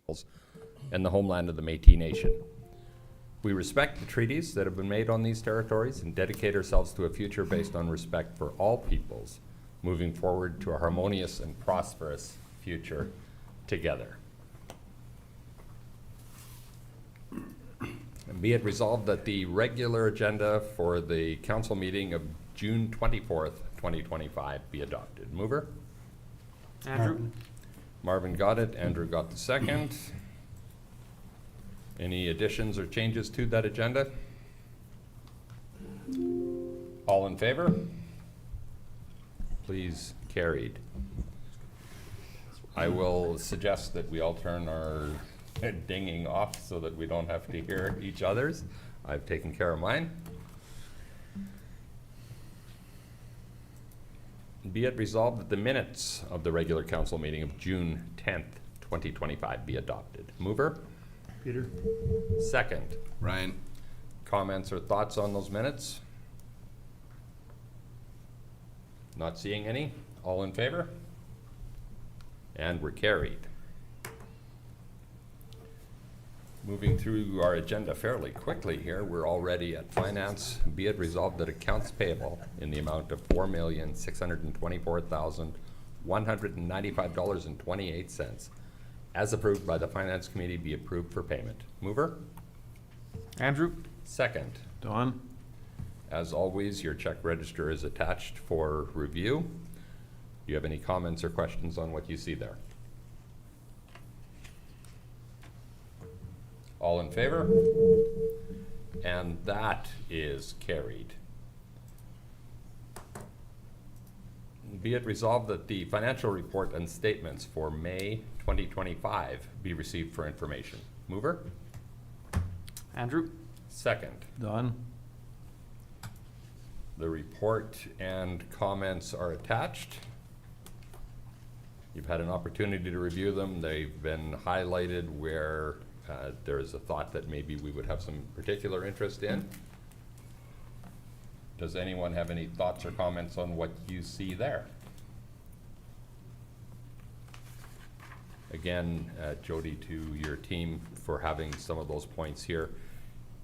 and the homeland of the Métis Nation. We respect the treaties that have been made on these territories and dedicate ourselves to a future based on respect for all peoples, moving forward to a harmonious and prosperous future together. And be it resolved that the regular agenda for the council meeting of June 24th, 2025 be adopted. Mover? Andrew? Marvin got it. Andrew got the second. Any additions or changes to that agenda? All in favor? Please carried. I will suggest that we all turn our dinging off so that we don't have to hear each other's. I've taken care of mine. Be it resolved that the minutes of the regular council meeting of June 10th, 2025 be adopted. Mover? Peter? Second. Ryan. Comments or thoughts on those minutes? Not seeing any. All in favor? And we're carried. Moving through our agenda fairly quickly here, we're already at finance. Be it resolved that accounts payable in the amount of $4,624,195.28 as approved by the Finance Committee be approved for payment. Mover? Andrew? Second. Don? As always, your check register is attached for review. Do you have any comments or questions on what you see there? All in favor? And that is carried. Be it resolved that the financial report and statements for May 2025 be received for information. Mover? Andrew? Second. Don? The report and comments are attached. You've had an opportunity to review them. They've been highlighted where there is a thought that maybe we would have some particular interest in. Does anyone have any thoughts or comments on what you see there? Again, Jody, to your team for having some of those points here.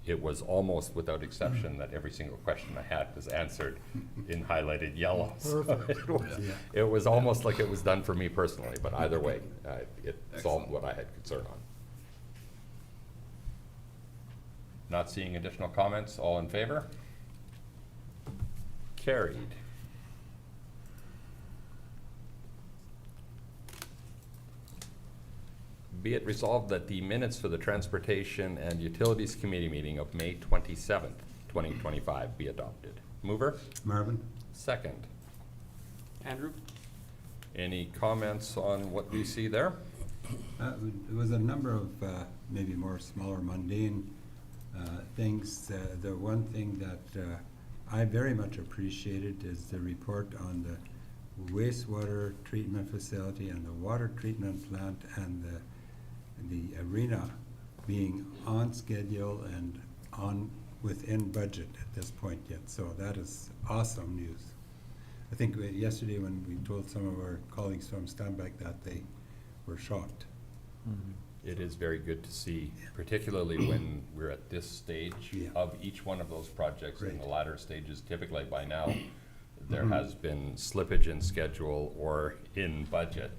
It was almost without exception that every single question I had was answered in highlighted yellow. So it was almost like it was done for me personally, but either way, it solved what I had concern on. Not seeing additional comments, all in favor? Carried. Be it resolved that the minutes for the Transportation and Utilities Committee meeting of May 27th, 2025 be adopted. Mover? Marvin. Second. Andrew? Any comments on what we see there? It was a number of maybe more smaller mundane things. The one thing that I very much appreciated is the report on the wastewater treatment facility and the water treatment plant and the arena being on schedule and on within budget at this point yet. So that is awesome news. I think yesterday when we told some of our colleagues from Steinbeck that, they were shocked. Mm-hmm. It is very good to see, particularly when we're at this stage of each one of those projects. In the latter stages, typically by now, there has been slippage in schedule or in budget.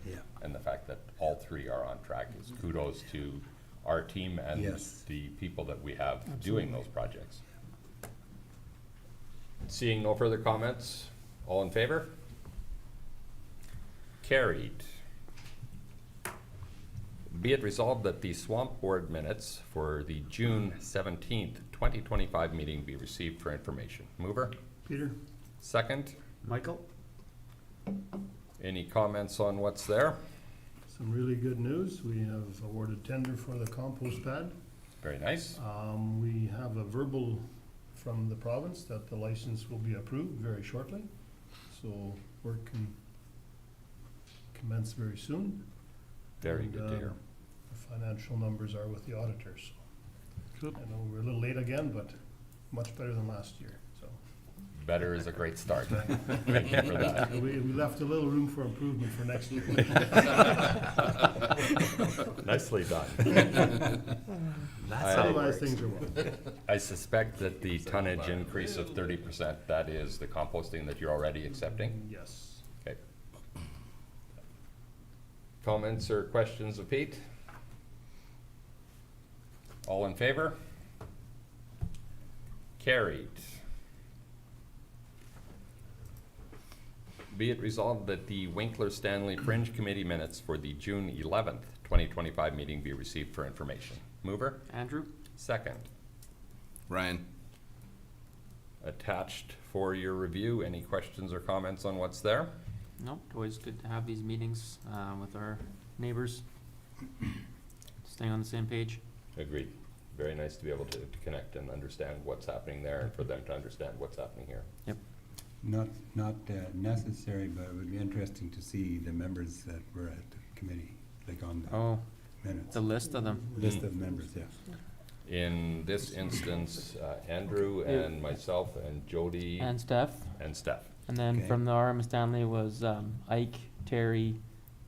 And the fact that all three are on track is kudos to our team and the people that we have doing those projects. Seeing no further comments, all in favor? Carried. Be it resolved that the Swamp Board minutes for the June 17th, 2025 meeting be received for information. Mover? Peter? Second. Michael? Any comments on what's there? Some really good news. We have awarded tender for the compost pad. Very nice. We have a verbal from the province that the license will be approved very shortly. So work can commence very soon. Very good to hear. The financial numbers are with the auditors. Good. I know we're a little late again, but much better than last year, so. Better is a great start. Thank you for that. We left a little room for improvement for next year. Nice Nicely done. Otherwise, things are well. I suspect that the tonnage increase of 30%, that is the composting that you're already accepting? Yes. Okay. Comments or questions of Pete? All in favor? Carried. Be it resolved that the Winkler Stanley Fringe Committee minutes for the June 11th, 2025 meeting be received for information. Mover? Andrew? Second. Ryan. Attached for your review. Any questions or comments on what's there? Nope, always good to have these meetings, with our neighbors. Staying on the same page. Agreed. Very nice to be able to connect and understand what's happening there and for them to understand what's happening here. Yep. Not necessary, but it would be interesting to see the members that were at the committee, like on the Oh, minutes. the list of them. List of members, yeah. In this instance, Andrew and myself and Jody And Steph. and Steph. And then Okay. from the RM Stanley was Ike, Terry,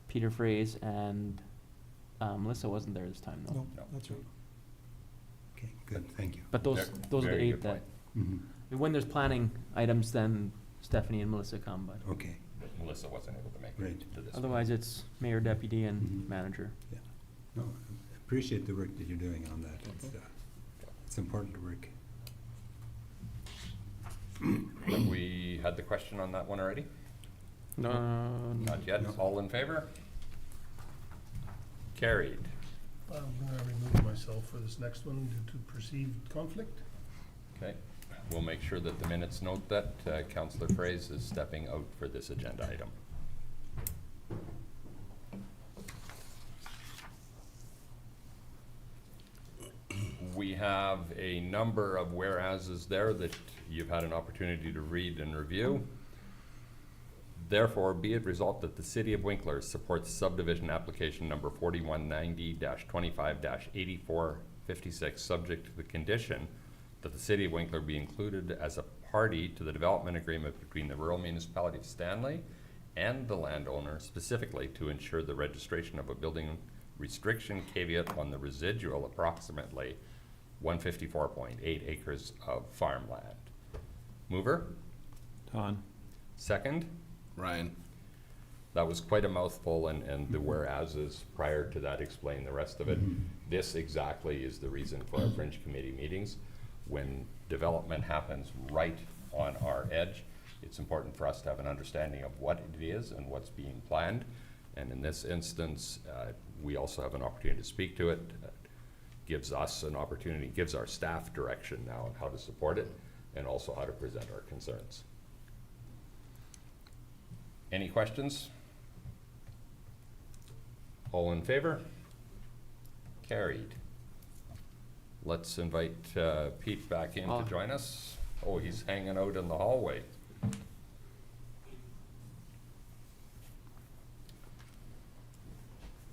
Peter Fraze, and Melissa wasn't there this time though. No, No. that's right. Okay, good, thank you. But those are the Very 8 good that, point. Mhm. when there's planning items, then Stephanie and Melissa come, but Okay, Melissa wasn't able to make Great. it to this. otherwise it's mayor, deputy, and Mhm. manager. no, I appreciate the work that you're doing on that. It's important work. Have we had the question on that one already? No, Not yet. No. All in favor? Carried. I'm gonna remove myself for this next one due to perceived conflict. Okay. We'll make sure that the minutes note that Councillor Fraze is stepping out for this agenda item. We have a number of whereases there that you've had an opportunity to read and review. Therefore, be it resolved that the City of Winkler supports subdivision application number 4190-25-8456, subject to the condition that the City of Winkler be included as a party to the development agreement between the rural municipality of Stanley and the landowner, specifically to ensure the registration of a building restriction caveat on the residual approximately 154.8 acres of farmland. Mover? Ton. Second? Ryan. That was quite a mouthful, and the whereases prior to that explain the rest of it. This exactly is the reason for our Fringe Committee meetings. When development happens right on our edge, it's important for us to have an understanding of what it is and what's being planned. And in this instance, we also have an opportunity to speak to it. Gives us an opportunity, gives our staff direction now on how to support it and also how to present our concerns. Any questions? All in favor? Carried. Let's invite Pete back in to join us. Oh, he's hanging out in the hallway.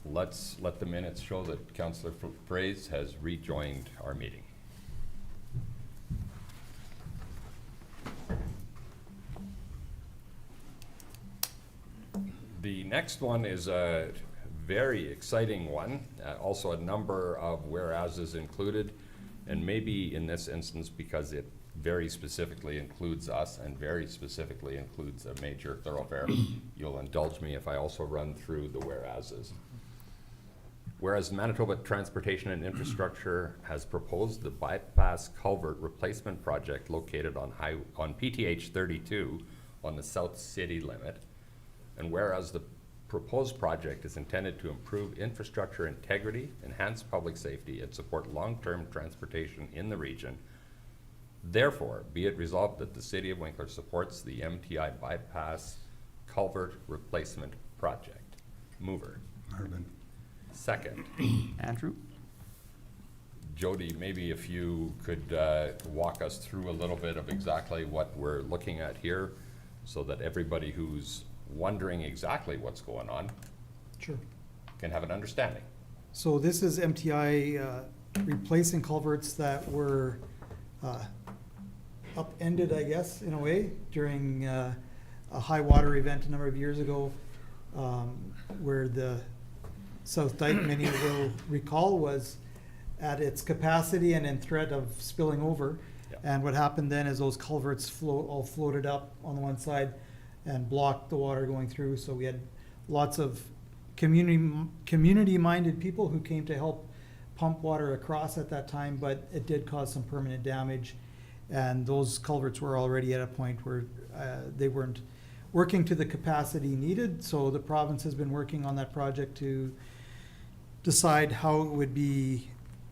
Let's let the minutes show that Councillor Fraze has rejoined our meeting. The next one is a very exciting one, also a number of whereases included, and maybe in this instance because it very specifically includes us and very specifically includes a major thoroughfare, you'll indulge me if I also run through the whereases. Whereas Manitoba Transportation and Infrastructure has proposed the bypass culvert replacement project located on PTH 32 on the South City limit, and whereas the proposed project is intended to improve infrastructure integrity, enhance public safety, and support long-term transportation in the region, therefore, be it resolved that the City of Winkler supports the MTI bypass culvert replacement project. Mover. Marvin. Second. Andrew? Jody, maybe if you could walk us through a little bit of exactly what we're looking at here so that everybody who's wondering exactly what's going on Sure. can have an understanding. So this is MTI replacing culverts that were upended, I guess, in a way, during a high water event a number of years ago, where the South Dyke, many will recall, was at its capacity and in threat of spilling over. Yep. And what happened then is those culverts all floated up on the one side and blocked the water going through. So we had lots of community-minded people who came to help pump water across at that time, but it did cause some permanent damage. And those culverts were already at a point where they weren't working to the capacity needed. So the province has been working on that project to decide how it would be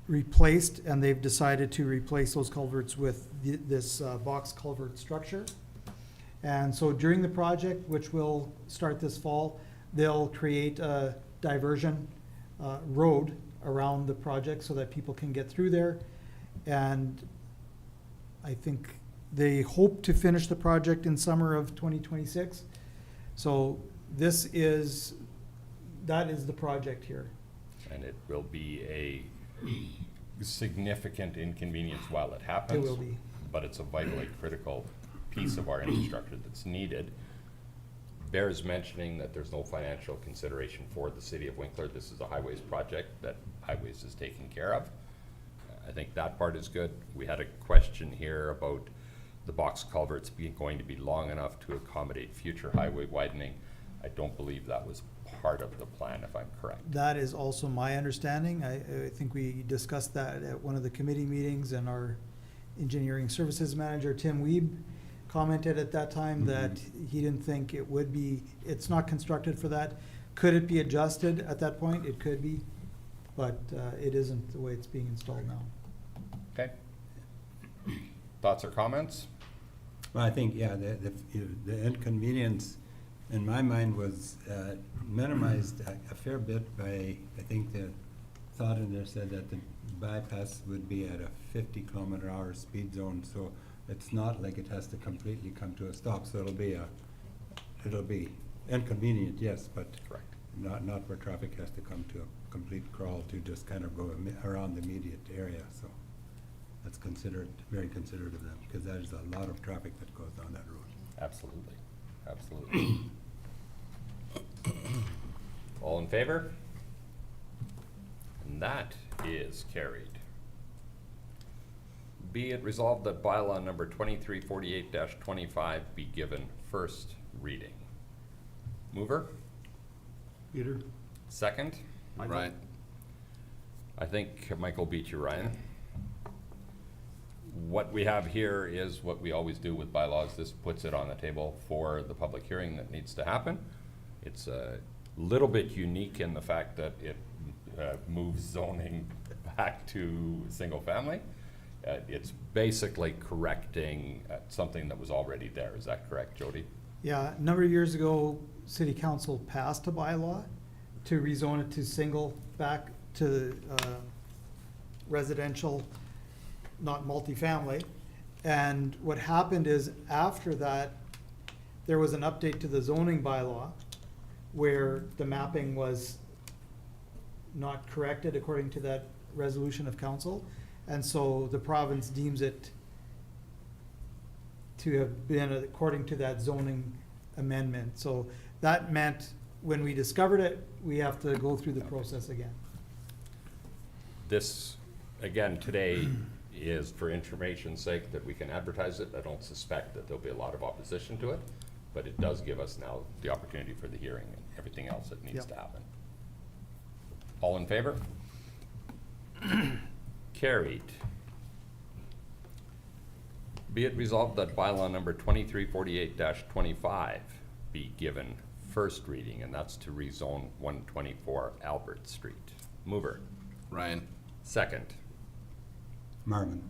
replaced, and they've decided to replace those culverts with this box culvert structure. And so during the project, which will start this fall, they'll create a diversion road around the project so that people can get through there. And I think they hope to finish the project in summer of 2026. So that is the project here. And it will be a significant inconvenience while it happens. It will be. But it's a vitally critical piece of our infrastructure that's needed. Bears mentioning that there's no financial consideration for the city of Winkler. This is a highways project that Highways is taking care of. I think that part is good. We had a question here about the box culverts going to be long enough to accommodate future highway widening. I don't believe that was part of the plan, if I'm correct. That is also my understanding. I think we discussed that at one of the committee meetings, and our engineering services manager, Tim Wiebe, commented at that time that he didn't think it would be, it's not constructed for that. Could it be adjusted at that point? It could be, but it isn't the way it's being installed now. Okay. Thoughts or comments? Well, I think, yeah, the inconvenience in my mind was minimized a fair bit by, I think the thought in there said that the bypass would be at a 50-kilometer-hour speed zone, so it's not like it has to completely come to a stop. So it'll be inconvenient, yes, but Correct. not where traffic has to come to a complete crawl to just kind of go around the immediate area. So that's very considerate of them, because that is a lot of traffic that goes down that road. Absolutely. Absolutely. All in favor? And that is carried. Be it resolved that bylaw number 2348-25 be given first reading. Mover? Peter? Second? Ryan. I think Michael beat you, Ryan. What we have here is what we always do with bylaws. This puts it on the table for the public hearing that needs to happen. It's a little bit unique in the fact that it moves zoning back to single family. It's basically correcting something that was already there. Is that correct, Jody? Yeah, a number of years ago, City Council passed a bylaw to rezone it to single back to residential, not multifamily. And what happened is after that, there was an update to the zoning bylaw where the mapping was not corrected according to that resolution of council. And so the province deems it to have been according to that zoning amendment. So that meant when we discovered it, we have to go through the process again. This, again, today is for information's sake that we can advertise it. I don't suspect that there'll be a lot of opposition to it, but it does give us now the opportunity for the hearing and everything else that needs Yep. to happen. All in favor? Carried. Be it resolved that bylaw number 2348-25 be given first reading, and that's to rezone 124 Albert Street. Mover. Ryan. Second. Marvin.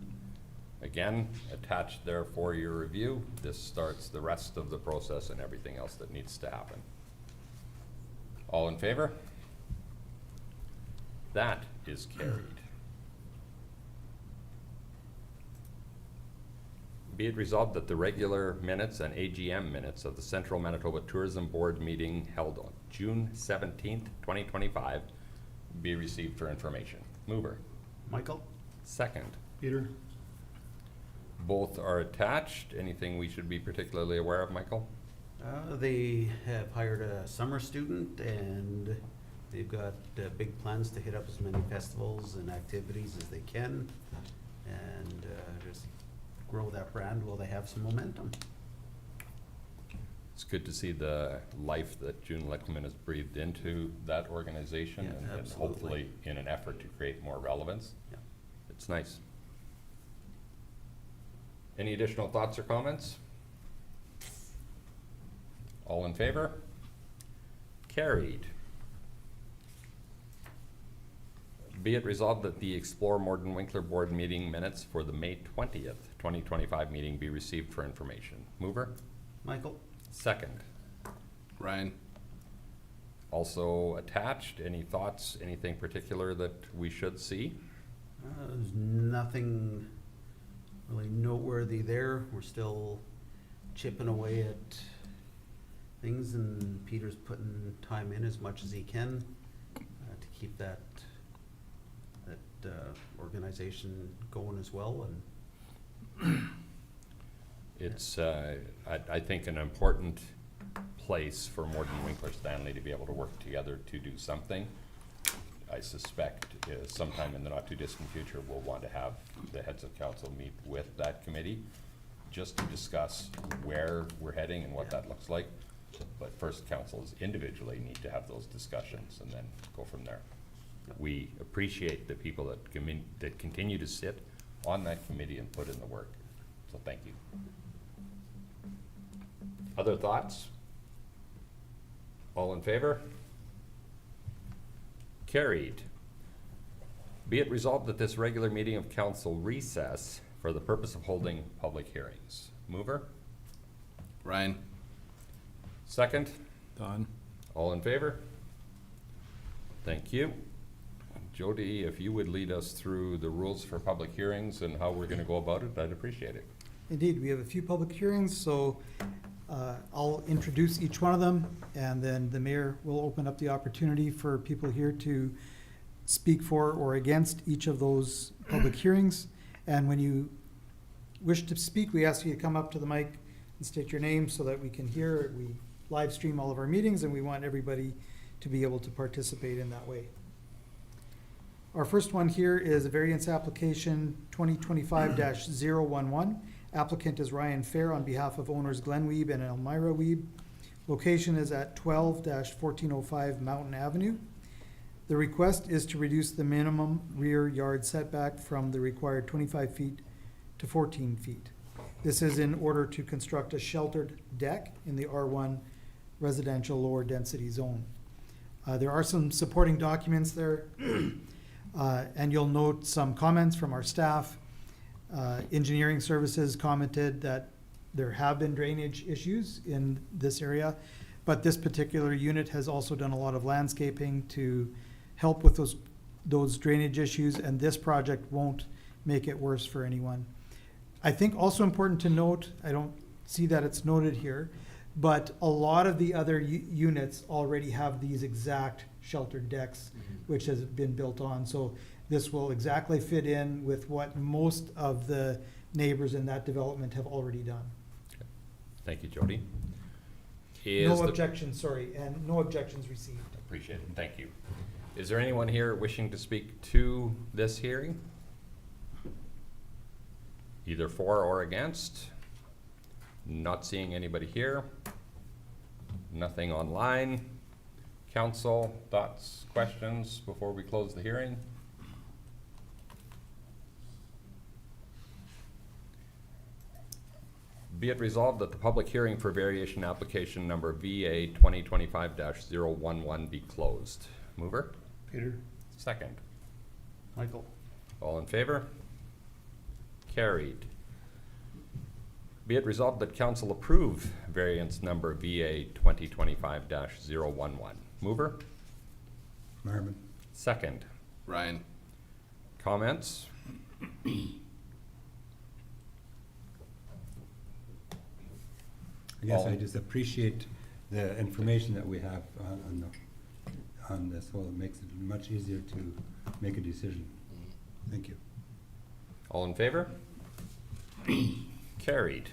Again, attached there for your review. This starts the rest of the process and everything else that needs to happen. All in favor? That is carried. Be it resolved that the regular minutes and AGM minutes of the Central Manitoba Tourism Board meeting held on June 17th, 2025 be received for information. Mover. Michael? Second. Peter? Both are attached. Anything we should be particularly aware of, Michael? They have hired a summer student, and They've got big plans to hit up as many festivals and activities as they can, and just grow that brand while they have some momentum. It's good to see the life that June Lichtman has breathed into that organization, Yeah, and absolutely. hopefully in an effort to create more relevance. Yeah. It's nice. Any additional thoughts or comments? All in favor? Carried. Be it resolved that the Explore Morden Winkler Board meeting minutes for the May 20th, 2025 meeting be received for information. Mover? Michael? Second. Ryan. Also attached, any thoughts, anything particular that we should see? There's nothing really noteworthy there. We're still chipping away at things, and Peter's putting time in as much as he can to keep that organization going as well. And It's, I think, an important place for Morden Winkler Stanley to be able to work together to do something. I suspect sometime in the not too distant future, we'll want to have the heads of council meet with that committee just to discuss where we're heading and what that looks like. But first, councils individually need to have those discussions and then go from there. We appreciate the people that continue to sit on that committee and put in the work. So thank you. Other thoughts? All in favor? Carried. Be it resolved that this regular meeting of council recess for the purpose of holding public hearings. Mover? Ryan. Second? Don. All in favor? Thank you. Jody, if you would lead us through the rules for public hearings and how we're gonna go about it, I'd appreciate it. Indeed, we have a few public hearings, so I'll introduce each one of them, and then the mayor will open up the opportunity for people here to speak for or against each of those public hearings. And when you wish to speak, we ask you to come up to the mic and state your name so that we can hear. We live stream all of our meetings, and we want everybody to be able to participate in that way. Our first one here is a variance application 2025-011. Applicant is Ryan Fair on behalf of owners Glenn Weeb and Elmira Weeb. Location is at 12-1405 Mountain Avenue. The request is to reduce the minimum rear yard setback from the required 25 feet to 14 feet. This is in order to construct a sheltered deck in the R1 residential lower density zone. There are some supporting documents there. And you'll note some comments from our staff. Engineering services commented that there have been drainage issues in this area, but this particular unit has also done a lot of landscaping to help with those drainage issues, and this project won't make it worse for anyone. I think also important to note, I don't see that it's noted here, but a lot of the other units already have these exact sheltered decks, which has been built on. So this will exactly fit in with what most of the neighbors in that development have already done. Thank you, Jody. No objections, sorry, and no objections received. Appreciate it, thank you. Is there anyone here wishing to speak to this hearing? Either for or against? Not seeing anybody here. Nothing online. Council, thoughts, questions before we close the hearing? Be it resolved that the public hearing for variation application number VA 2025-011 be closed. Mover? Peter? Second. Michael? All in favor? Carried. Be it resolved that council approve variance number VA 2025-011. Mover? Marvin. Second. Ryan. Comments? I guess All- I just appreciate the information that we have on this, so it makes it much easier to make a decision. Thank you. All in favor? Carried.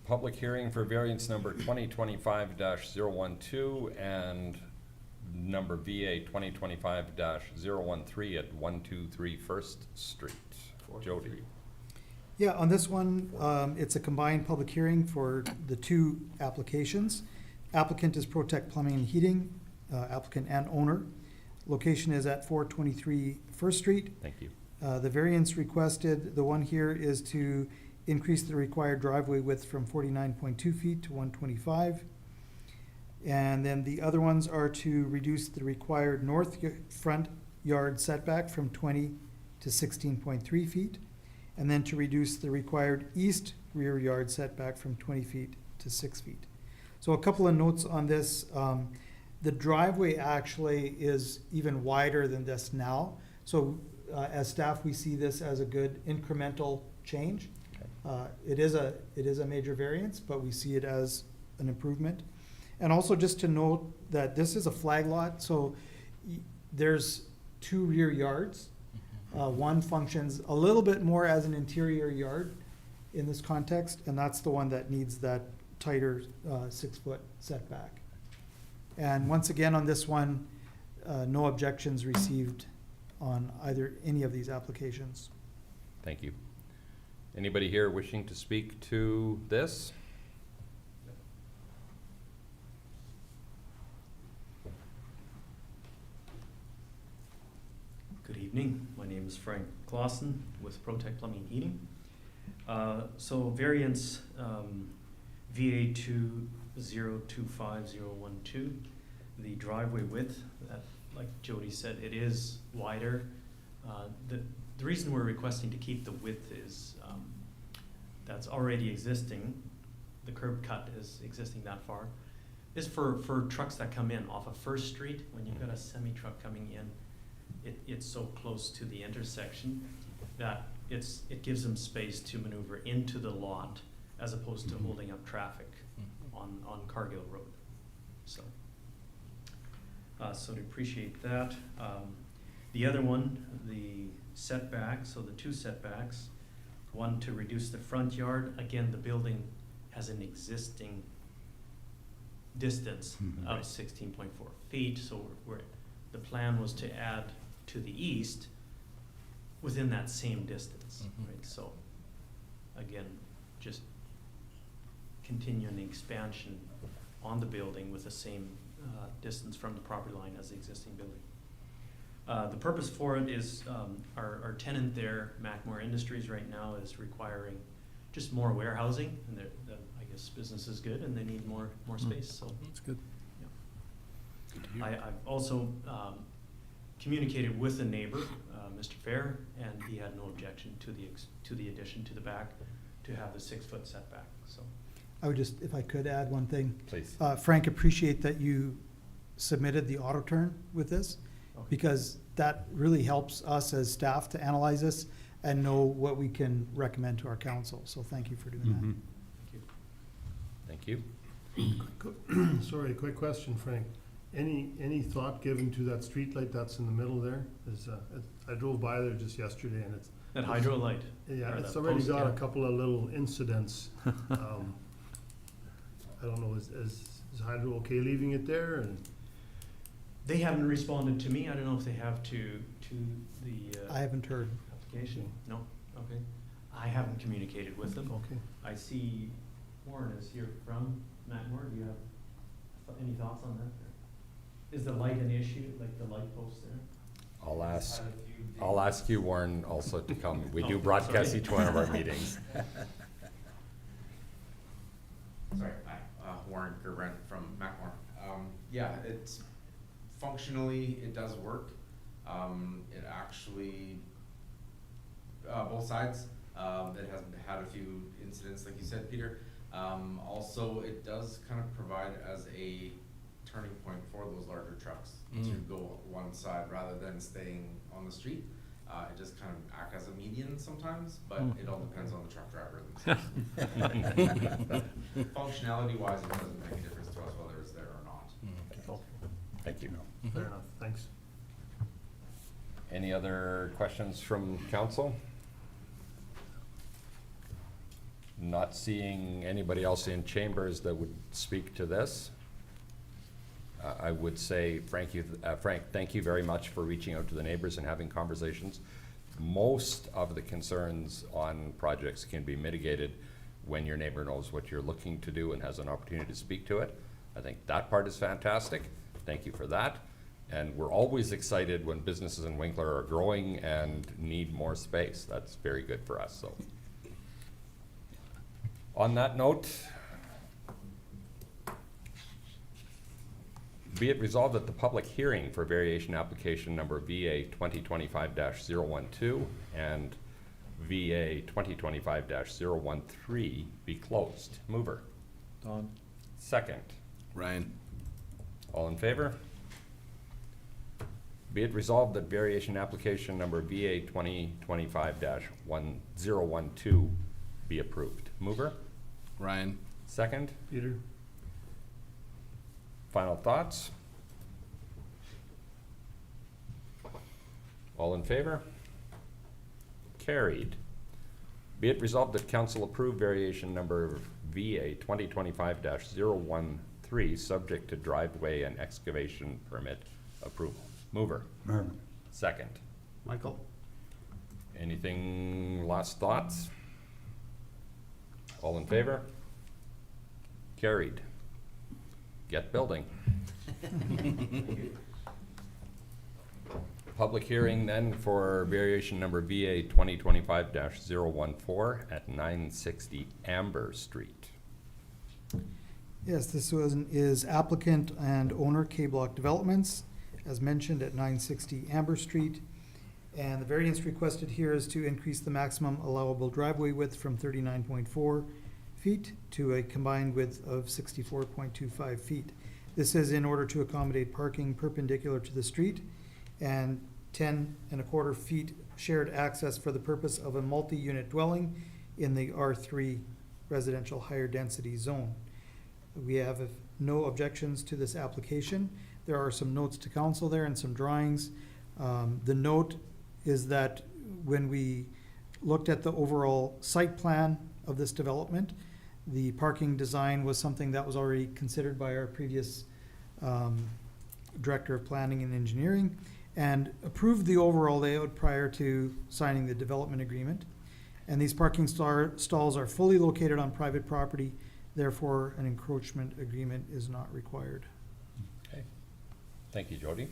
public hearing for variance number 2025-012 and number VA 2025-013 at 123 First Street. Jody. Yeah, on this one, it's a combined public hearing for the two applications. Applicant is Protect Plumbing and Heating, applicant and owner. Location is at 423 First Street. Thank you. The variance requested, the one here is to increase the required driveway width from 49.2 feet to 125. And then the other ones are to reduce the required front yard setback from 20 to 16.3 feet. And then to reduce the required east rear yard setback from 20 feet to 6 feet. So a couple of notes on this. The driveway actually is even wider than this now. So as staff, we see this as a good incremental change. It is a major variance, but we see it as an improvement. And also just to note that this is a flag lot, so there's two rear yards. One functions a little bit more as an interior yard in this context, and that's the one that needs that tighter 6-foot setback. And once again, on this one, no objections received on any of these applications. Thank you. Anybody here wishing to speak to this? Good evening. My name is Frank Clausen with Protect Plumbing and Heating. So variance VA 2025012, the driveway width, that, like Jody said, it is wider. The reason we're requesting to keep the width is that's already existing. The curb cut is existing that far. Is for trucks that come in off of First Street. When you've got a semi-truck coming in, it's so close to the intersection that it gives them space to maneuver into the lot as opposed to holding up traffic on Cargill Road. So to appreciate that. The other one, the setback, so the two setbacks, one to reduce the front yard. Again, the building has an existing distance of 16.4 feet, so the plan was to add to the east within that same distance, right? So again, just continuing the expansion on the building with the same distance from the property line as the existing building. The purpose for it is our tenant there, Macmore Industries, right now is requiring just more warehousing, and I guess business is good and they need more space. So That's good. Yeah. Good to hear. I've also communicated with the neighbor, Mr. Fair, and he had no objection to the addition to the back to have the 6-foot setback. So I would just, if I could add one thing. Please. Frank, appreciate that you submitted the auto turn with this, okay. because that really helps us as staff to analyze this and know what we can recommend to our council. So thank you for doing Thank you. Sorry, quick question, Frank. Any thought given to that street light that's in the middle there? I drove by there just yesterday and it's. That hydro light. Yeah, Or it's that already post, got a yeah. couple of little incidents. I don't know, is Hydro okay leaving it there? And They haven't responded to me. I don't know if they have to the that. I haven't heard. application. No? Okay. I haven't communicated with them. okay. I see Warren is here from Macmore. Do you have any thoughts on that? Is the light an issue, like the light post there? I'll ask you, Warren, also to come. We do Oh, broadcast sorry. each one of our meetings. Sorry, hi, Warren Gerbrand from Macmore. Yeah, it's functionally, it does work. It actually, both sides, it has had a few incidents, like you said, Peter. Also, it does kind of provide as a turning point for those larger trucks to go one side rather than staying on the street. It just kind of act as a median sometimes, but it all depends on the truck driver themselves. Functionality wise, it doesn't make a difference to us whether it's there or not. Thank you. Fair enough, thanks. Any other questions from council? Not seeing anybody else in chambers that would speak to this. I would say, Frank, thank you very much for reaching out to the neighbors and having conversations. Most of the concerns on projects can be mitigated when your neighbor knows what you're looking to do and has an opportunity to speak to it. I think that part is fantastic. Thank you for that. And we're always excited when businesses in Winkler are growing and need more space. That's very good for us, so. On that note, be it resolved that the public hearing for variation application number VA 2025-012 and VA 2025-013 be closed. Mover. Don. Second. Ryan. All in favor? Be it resolved that variation application number VA 2025-1012 be approved. Mover. Ryan. Second. Peter? Final thoughts? All in favor? Carried. Be it resolved that council approve variation number VA 2025-013, subject to driveway and excavation permit approval. Mover. Mervin. Second. Michael? Anything, last thoughts? All in favor? Carried. Get building. Public hearing then for variation number VA 2025-014 at 960 Amber Street. Yes, this is applicant and owner K-Block Developments, as mentioned at 960 Amber Street. And the variance requested here is to increase the maximum allowable driveway width from 39.4 feet to a combined width of 64.25 feet. This is in order to accommodate parking perpendicular to the street and 10.25 feet shared access for the purpose of a multi-unit dwelling in the R3 residential higher density zone. We have no objections to this application. There are some notes to council there and some drawings. The note is that when we looked at the overall site plan of this development, the parking design was something that was already considered by our previous Director of Planning and Engineering and approved the overall layout prior to signing the development agreement. And these parking stalls are fully located on private property, therefore an encroachment agreement is not required. Okay. Thank you, Jody.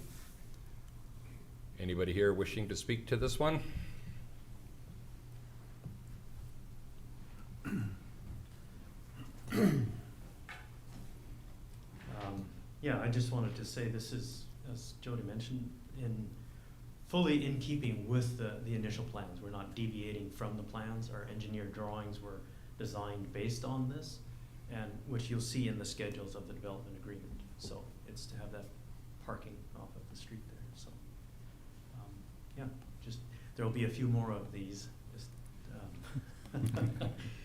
Anybody here wishing to speak to this one? Yeah, I just wanted to say this is, as Jody mentioned, fully in keeping with the initial plans. We're not deviating from the plans. Our engineered drawings were designed based on this, and which you'll see in the schedules of the development agreement. So it's to have that parking off of the street there. So yeah, just there will be a few more of these. Just,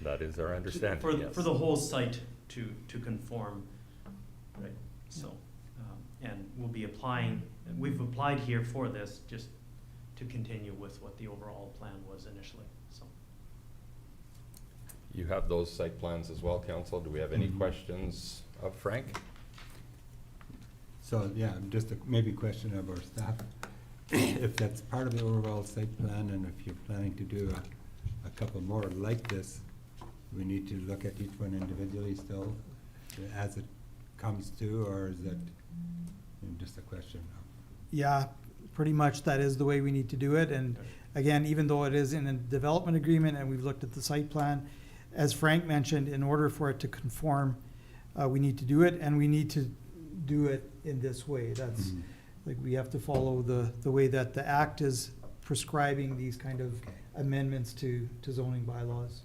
That is our understanding, yes. for the whole site to conform, right? So, and we'll be applying, we've applied here for this just to continue with what the overall plan was initially, so. You have those site plans as well, council. Do we have any questions of Frank? So, yeah, just maybe question of our staff. If that's part of the overall site plan and if you're planning to do a couple more like this, we need to look at each one individually still as it comes to, or is that just a question of? Yeah, pretty much that is the way we need to do it. And again, even though it is in a development agreement and we've looked at the site plan, as Frank mentioned, in order for it to conform, we need to do it, and we need to do it in this way. That's, like, we have to follow the way that the act is prescribing these kind of amendments to zoning bylaws.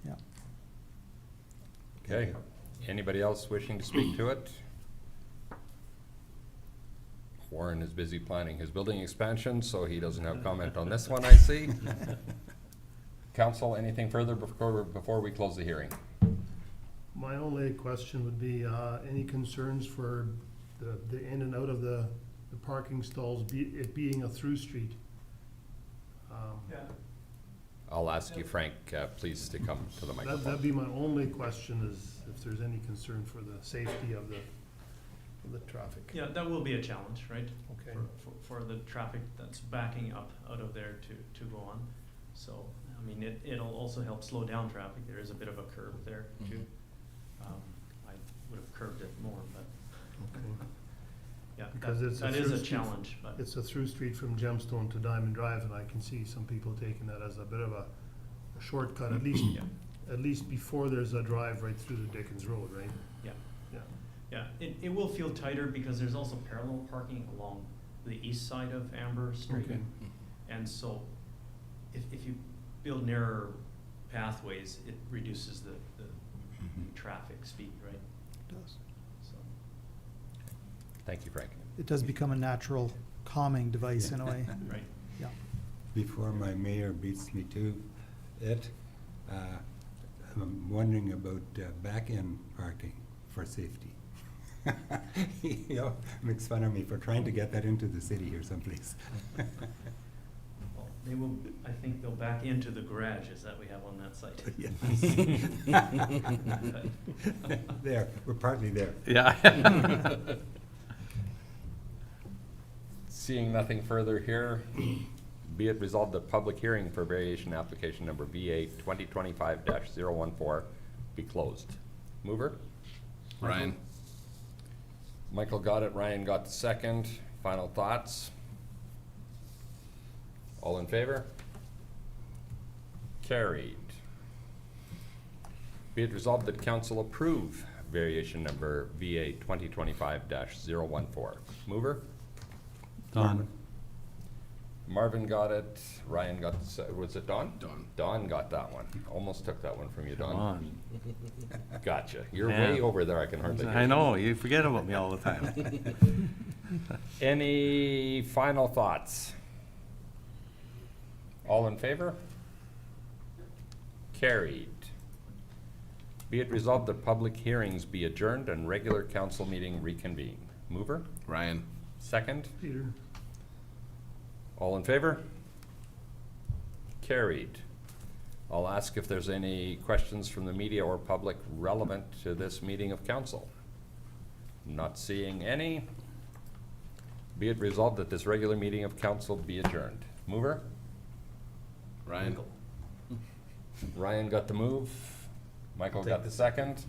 Yeah. Okay. Anybody else wishing to speak to it? Warren is busy planning his building expansion, so he doesn't have comment on this one, I see. Council, anything further before we close the hearing? My only question would be, any concerns for the in and out of the parking stalls, it being a through street? I'll ask you, Frank, please to come to the That'd microphone. be my only question, is if there's any concern for the safety of the traffic. Yeah, that will be a challenge, right? Okay. For the traffic that's backing up out of there to go on. So, I mean, it'll also help slow down traffic. There is a bit of a curve there too. I would have curved it more, but Okay. yeah, Because it's a that is through a street. challenge, but. It's a through street from Gemstone to Diamond Drive, and I can see some people taking that as a bit of a shortcut, at least, Yeah. at least before there's a drive right through the Dickens Road, right? Yeah, it will feel tighter because there's also parallel parking along the east side of Amber Street. Okay. And so if you build narrower pathways, it reduces the traffic speed, right? It does. So, Thank you, Frank. It does become a natural calming device in a way. right. Yeah. Before my mayor beats me to it, I'm wondering about back-end parking for safety. You know, makes fun of me for trying to get that into the city or someplace. Well, they will, I think they'll back into the garages that we have on that site. Yes. There, we're partly there. Yeah. Seeing nothing further here, be it resolved that public hearing for variation application number VA 2025-014 be closed. Mover? Ryan. Michael got it, Ryan got the second. Final thoughts? All in favor? Carried. Be it resolved that council approve variation number VA 2025-014. Mover? Don. Marvin got it, Ryan got the was it Don? Don. Don got that one. Almost took that one from you, Don. Come on. Gotcha. You're Yeah. way over there, I can hardly hear I you. know, you forget about me all the time. Any final thoughts? All in favor? Carried. Be it resolved that public hearings be adjourned and regular council meeting reconvene. Mover? Ryan. Second? Peter? All in favor? Carried. I'll ask if there's any questions from the media or public relevant to this meeting of council. Not seeing any. Be it resolved that this regular meeting of council be adjourned. Mover? Ryan. Ryan got the move. Michael got the second.